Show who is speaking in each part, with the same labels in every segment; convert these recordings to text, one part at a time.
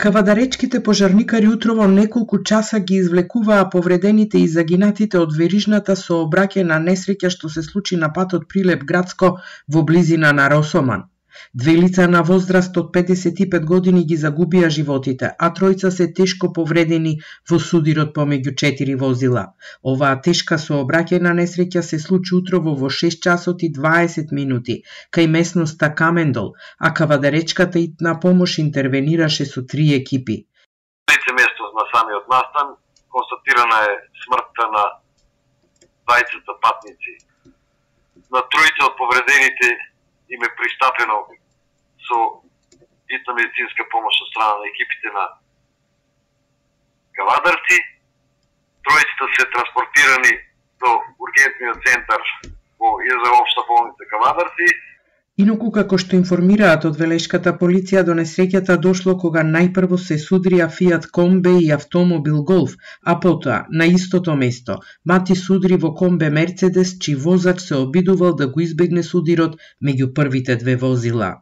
Speaker 1: Кавадаречките пожарникари утрово неколку часа ги извлекуваа повредените и загинатите од верижната сообраќајна несреќа што се случи на патот Прилеп-Градско во близина на Росоман. Две лица на возраст од 55 години ги загубија животите, а тројца се тешко повредени во судирот помеѓу 4 возила. Оваа тешка сообраќајна несреќа се случи утрово во 6 часот и 20 минути кај местноста Камендол, а Кавадаречката итна помош интервенираше со 3 екипи.
Speaker 2: На лице место на самиот настан констатирана е смртта на двајцата патници. На тројца од повредените им е пристапено со хитна медицинска помош од страна на екипите на Кавадарци. Тројцата се транспортирани до ургентниот центар во ЈЗО Општа болница Кавадарци.
Speaker 1: Инаку, како што информираат од Велешката полиција, до несреќата дошло кога најпрво се судрија Фијат Комбе и автомобил Голф, а потоа, на истото место, Мати судри во Комбе Мерцедес, чиј возач се обидувал да го избегне судирот меѓу првите две возила.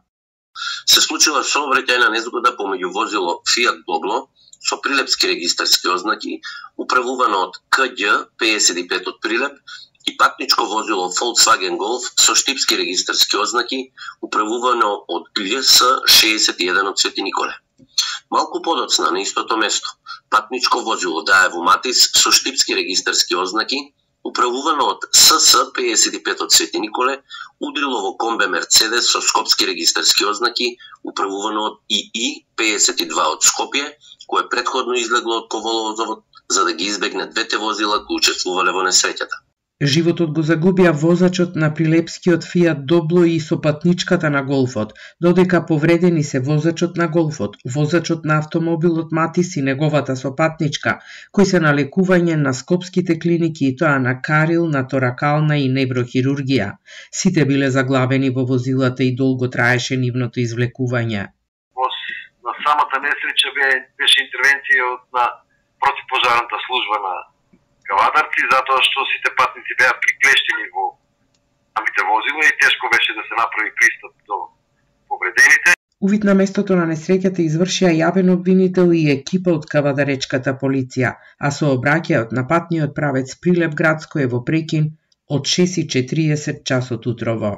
Speaker 3: Се случила сообраќајна незгода помеѓу возило Фијат Добло со прилепски регистарски ознаки, управувано од Кђ 55 од Прилеп, и патничко возило Volkswagen Golf со штипски регистарски ознаки, управувано од љС 61 од Свети Николе. Малку подоцна на истото место, патничко возило Даево Матис со штипски регистарски ознаки, управувано од СС 55 од Свети Николе, удрило во Комбе Мерцедес со скопски регистарски ознаки, управувано од ИИ 52 од Скопје, кое претходно излегло од коловозот за да ги избегне двете возила кои учествувале во несреќата.
Speaker 1: Животот го загубија возачот на прилепскиот Фијат Добло и сопатничката на Голфот, додека повредени се возачот на Голфот, возачот на автомобилот Матис и неговата сопатничка, кои се на лекување на скопските клиники и тоа на карил, на торакална и неврохирургија. Сите биле заглавени во возилата и долго траеше нивното извлекување.
Speaker 2: На самата несреќа беше интервенција на противпожарната служба на Кавадарци, затоа што сите патници беа приклештени во самите возила и тешко беше да се направи пристап до повредените.
Speaker 1: Увид на местото на несреќата извршија јавен обвинител и екипа од Кавадаречката полиција, а сообраќајот на патниот правец Прилеп-Градско е во прекин од 6:40 часот утрово.